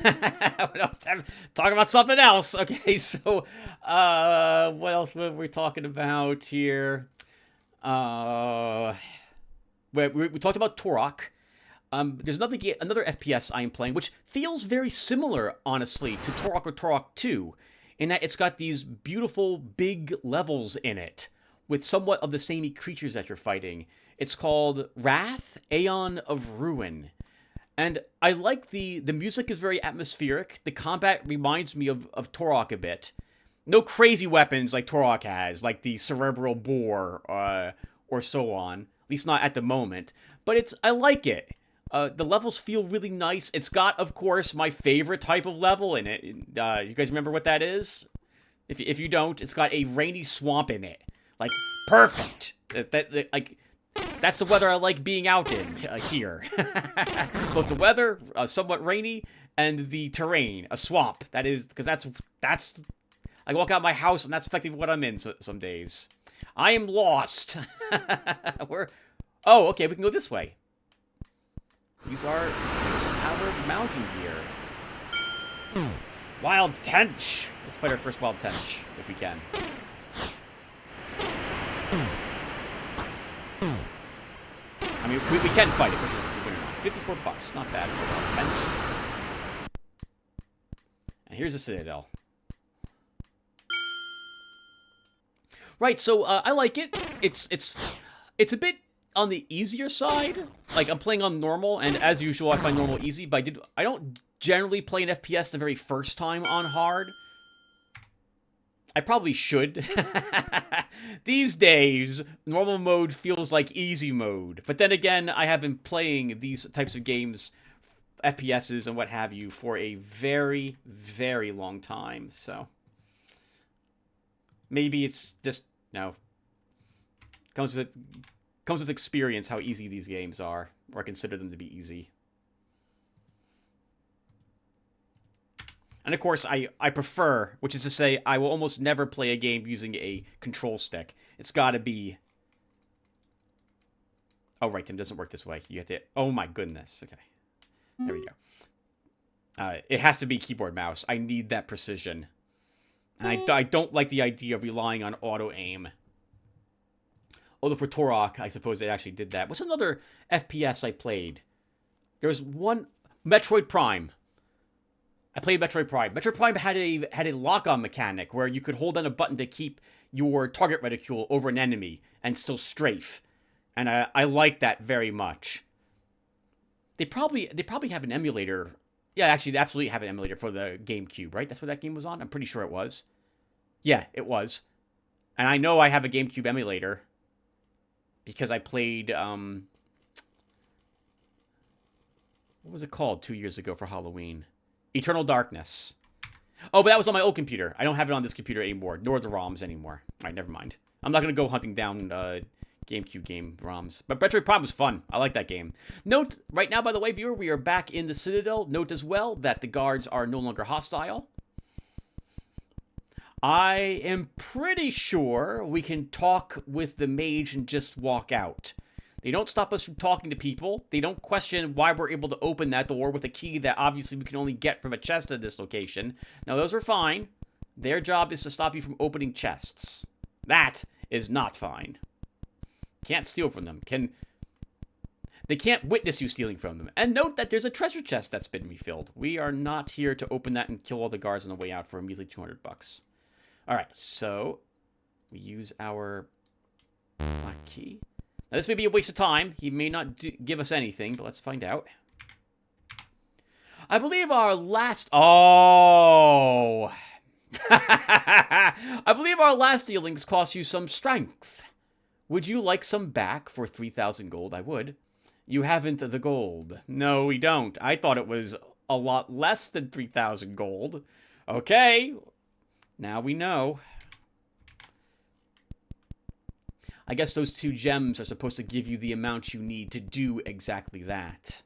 What else? Talk about something else. Okay, so what else were we talking about here? Uh, we talked about Turok. There's another FPS I am playing, which feels very similar, honestly, to Turok or Turok 2, in that it's got these beautiful big levels in it, with somewhat of the samey creatures that you're fighting. It's called Wrath, Aeon of Ruin. And I like the music is very atmospheric. The combat reminds me of Turok a bit. No crazy weapons like Turok has, like the cerebral boar or so on. At least not at the moment. But I like it. The levels feel really nice. It's got, of course, my favorite type of level in it. You guys remember what that is? If you don't, it's got a rainy swamp in it. Like, perfect. That's the weather I like being out in here. Both the weather, somewhat rainy, and the terrain, a swamp. That is, because that's. I walk out my house, and that's effectively what I'm in some days. I am lost. Oh, okay, we can go this way. Use our mountain gear. Wild Tench. Let's fight our first Wild Tench, if we can. I mean, we can fight it, which is $54. Not bad for a Wild Tench. And here's the Citadel. Right, so I like it. It's a bit on the easier side. Like, I'm playing on normal, and as usual, I find normal easy, but I don't generally play an FPS the very first time on hard. I probably should. These days, normal mode feels like easy mode. But then again, I have been playing these types of games, FPSs and what have you, for a very, very long time, so maybe it's just, comes with experience how easy these games are, or I consider them to be easy. And of course, I prefer, which is to say, I will almost never play a game using a control stick. It's got to be... Oh, right, Tim, doesn't work this way. You have to... Oh, my goodness. Okay. There we go. It has to be keyboard mouse. I need that precision. And I don't like the idea of relying on auto-aim. Although for Turok, I suppose they actually did that. What's another FPS I played? There was one... Metroid Prime. I played Metroid Prime. Metroid Prime had a lock-on mechanic where you could hold down a button to keep your target reticule over an enemy and still strafe. And I like that very much. They probably have an emulator. Yeah, actually, they absolutely have an emulator for the GameCube, right? That's what that game was on? I'm pretty sure it was. Yeah, it was. And I know I have a GameCube emulator because I played, what was it called 2 years ago for Halloween? Eternal Darkness. Oh, but that was on my old computer. I don't have it on this computer anymore, nor the ROMs anymore. All right, never mind. I'm not going to go hunting down GameCube game ROMs. But Metroid Prime was fun. I like that game. Note, right now, by the way, viewer, we are back in the Citadel. Note as well that the guards are no longer hostile. I am pretty sure we can talk with the mage and just walk out. They don't stop us from talking to people. They don't question why we're able to open that door with a key that obviously we can only get from a chest at this location. Now, those are fine. Their job is to stop you from opening chests. That is not fine. Can't steal from them. They can't witness you stealing from them. And note that there's a treasure chest that's been refilled. We are not here to open that and kill all the guards on the way out for a measly $200. All right, so we use our black key. Now, this may be a waste of time. He may not give us anything, but let's find out. I believe our last... Oh! I believe our last dealings cost you some strength. Would you like some back for 3,000 gold? I would. You haven't the gold. No, we don't. I thought it was a lot less than 3,000 gold. Okay. Now we know. I guess those 2 gems are supposed to give you the amount you need to do exactly that.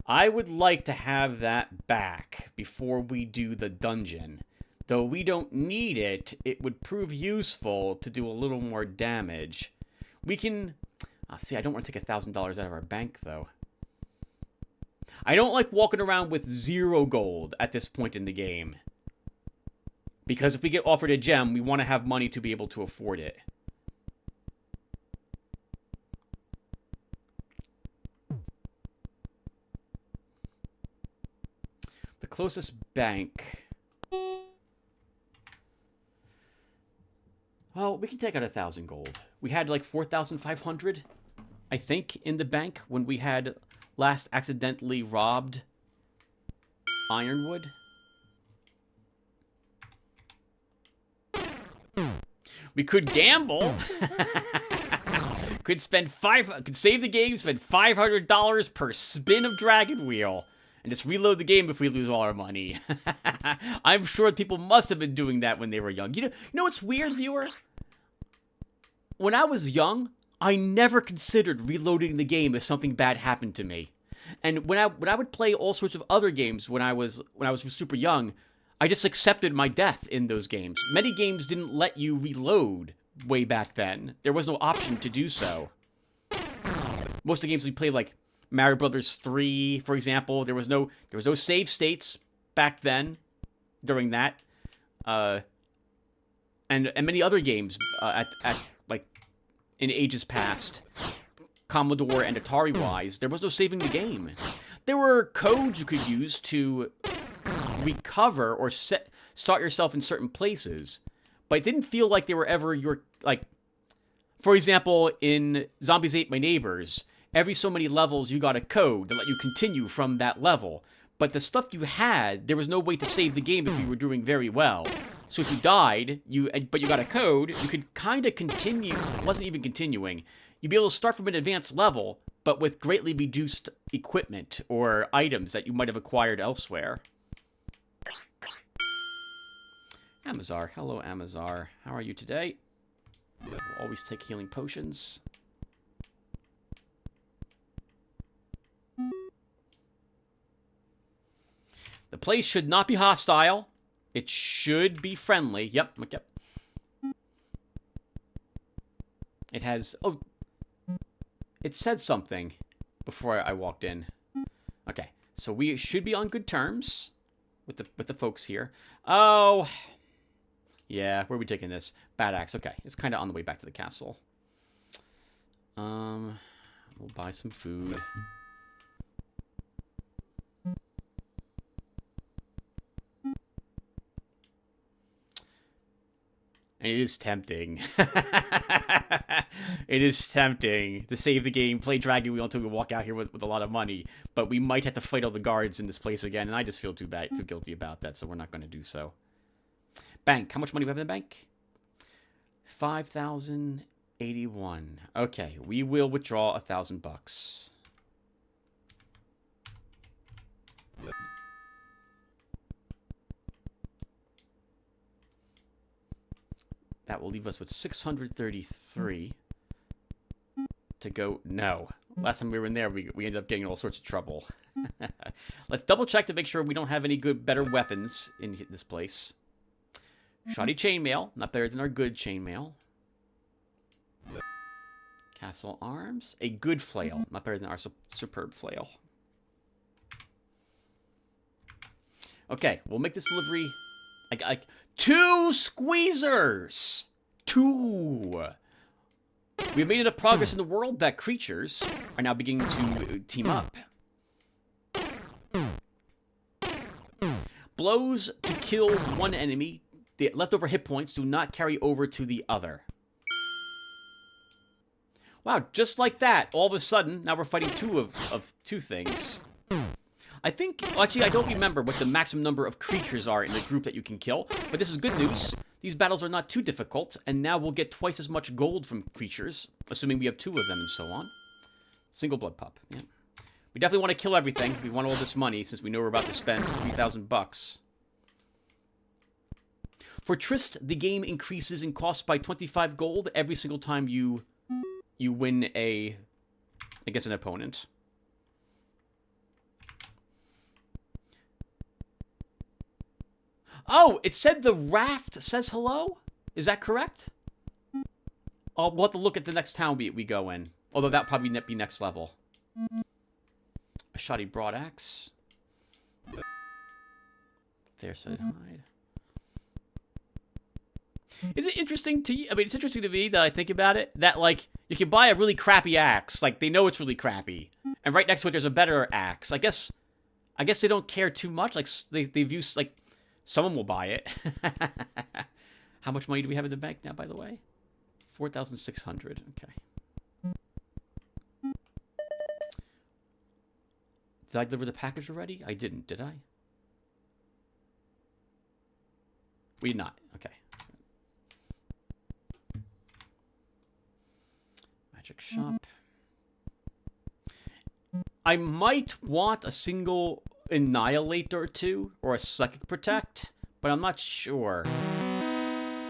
I would like to have that back before we do the dungeon. Though we don't need it, it would prove useful to do a little more damage. We can... see, I don't want to take $1,000 out of our bank, though. I don't like walking around with 0 gold at this point in the game. Because if we get offered a gem, we want to have money to be able to afford it. The closest bank... Well, we can take out 1,000 gold. We had like 4,500, I think, in the bank when we had last accidentally robbed Ironwood. We could gamble. Could save the game, spend $500 per spin of Dragon Wheel, and just reload the game if we lose all our money. I'm sure people must have been doing that when they were young. You know what's weird, viewers? When I was young, I never considered reloading the game if something bad happened to me. And when I would play all sorts of other games when I was super young, I just accepted my death in those games. Many games didn't let you reload way back then. There was no option to do so. Most of the games we played, like Mario Brothers 3, for example, there was no save states back then during that. And many other games at like in ages past, Commodore and Atari wise, there was no saving the game. There were codes you could use to recover or start yourself in certain places, but it didn't feel like they were ever your, like, for example, in Zombies Ate My Neighbors, every so many levels you got a code to let you continue from that level, but the stuff you had, there was no way to save the game if you were doing very well. So if you died, but you got a code, you could kind of continue. It wasn't even continuing. You'd be able to start from an advanced level, but with greatly reduced equipment or items that you might have acquired elsewhere. Amazar. Hello, Amazar. How are you today? We'll always take healing potions. The place should not be hostile. It should be friendly. Yep. It has... Oh, it said something before I walked in. Okay, so we should be on good terms with the folks here. Oh, yeah. Where are we taking this? Bad Axe. Okay, it's kind of on the way back to the castle. We'll buy some food. And it is tempting. It is tempting to save the game, play Dragon Wheel until we walk out here with a lot of money. But we might have to fight all the guards in this place again, and I just feel too guilty about that, so we're not going to do so. Bank. How much money do we have in the bank? 5,081. Okay, we will withdraw $1,000. That will leave us with 633 to go. No. Last time we were in there, we ended up getting in all sorts of trouble. Let's double check to make sure we don't have any better weapons in this place. Shoddy chainmail. Not better than our good chainmail. Castle arms. A good flail. Not better than our superb flail. Okay, we'll make this delivery... Like 2 squeezers! 2! We've made enough progress in the world that creatures are now beginning to team up. Blows to kill one enemy. The leftover hit points do not carry over to the other. Wow, just like that, all of a sudden, now we're fighting two things. I think, actually, I don't remember what the maximum number of creatures are in the group that you can kill, but this is good news. These battles are not too difficult, and now we'll get twice as much gold from creatures, assuming we have 2 of them and so on. Single blood pup, yeah. We definitely want to kill everything. We want all this money, since we know we're about to spend 3,000 bucks. For Trist, the game increases in cost by 25 gold every single time you win against an opponent. Oh, it said the raft says hello? Is that correct? Oh, we'll have to look at the next town we go in. Although that'll probably be next level. A shoddy broadaxe. Fair-sided hide. Is it interesting to you? I mean, it's interesting to me that I think about it, that, like, you can buy a really crappy axe. Like, they know it's really crappy. And right next to it, there's a better axe. I guess they don't care too much. Like, they've used, like, someone will buy it. How much money do we have in the bank now, by the way? 4,600. Okay. Did I deliver the package already? I didn't, did I? We did not. Okay. Magic shop. I might want a single Annihilate or two, or a Psychic Protect, but I'm not sure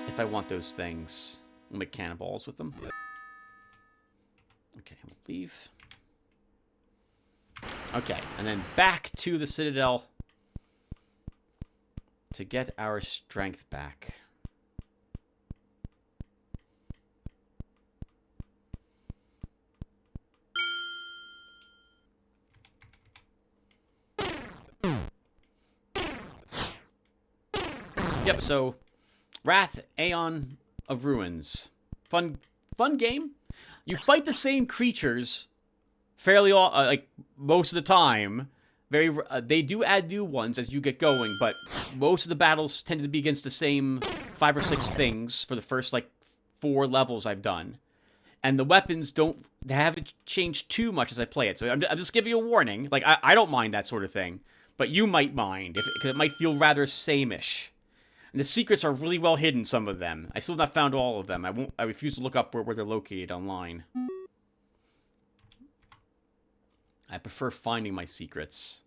if I want those things. We'll make cannonballs with them. Okay, we'll leave. Okay, and then back to the Citadel to get our strength back. Yep, so Wrath, Aeon of Ruins. Fun game. You fight the same creatures fairly like most of the time. They do add new ones as you get going, but most of the battles tend to be against the same 5 or 6 things for the first like 4 levels I've done. And the weapons they haven't changed too much as I play it. So I'm just giving you a warning. Like I don't mind that sort of thing, but you might mind because it might feel rather same-ish. And the secrets are really well hidden, some of them. I still have not found all of them. I refuse to look up where they're located online. I prefer finding my secrets.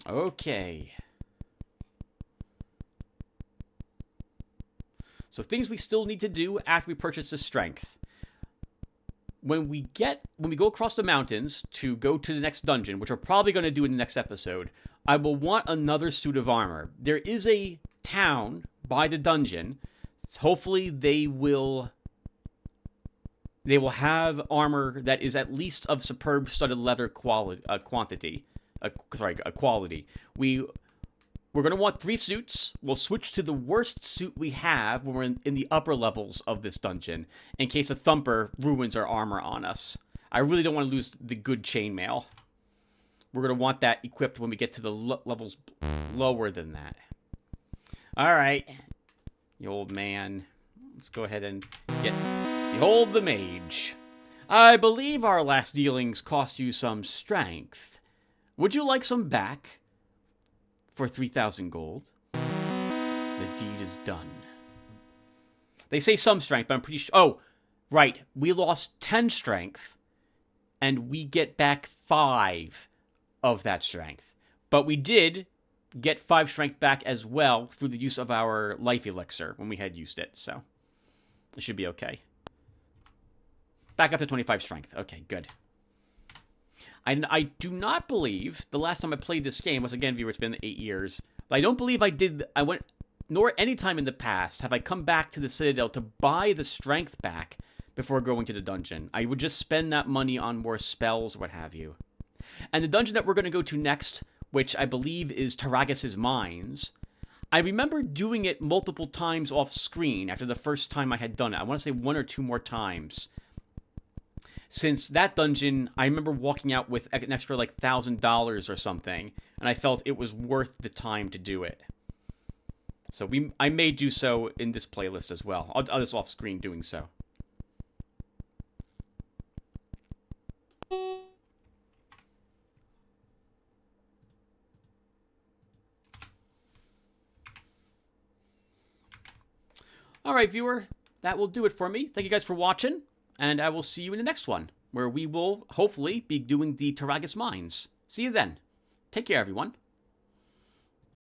Okay. So things we still need to do after we purchase the strength. When we go across the mountains to go to the next dungeon, which we're probably going to do in the next episode, I will want another suit of armor. There is a town by the dungeon. Hopefully they will have armor that is at least of superb studded leather quality. We're going to want 3 suits. We'll switch to the worst suit we have when we're in the upper levels of this dungeon, in case a thumper ruins our armor on us. I really don't want to lose the good chainmail. We're going to want that equipped when we get to the levels lower than that. Alright. You old man. Let's go ahead and get... Behold the mage. I believe our last dealings cost you some strength. Would you like some back? For 3,000 gold. The deed is done. They say some strength, but I'm pretty sure... Oh, right. We lost 10 strength, and we get back 5 of that strength. But we did get 5 strength back as well through the use of our life elixir when we had used it, so it should be okay. Back up to 25 strength. Okay, good. I do not believe the last time I played this game was, again, viewer, it's been 8 years. But I don't believe nor any time in the past have I come back to the Citadel to buy the strength back before going to the dungeon. I would just spend that money on more spells or what have you. And the dungeon that we're going to go to next, which I believe is Taragas's Mines, I remember doing it multiple times off screen after the first time I had done it. I want to say 1 or 2 more times. Since that dungeon, I remember walking out with an extra, like, $1,000 or something, and I felt it was worth the time to do it. So I may do so in this playlist as well. I'll just off screen doing so. Alright, viewer, that will do it for me. Thank you guys for watching. And I will see you in the next one, where we will hopefully be doing the Taragas Mines. See you then. Take care, everyone.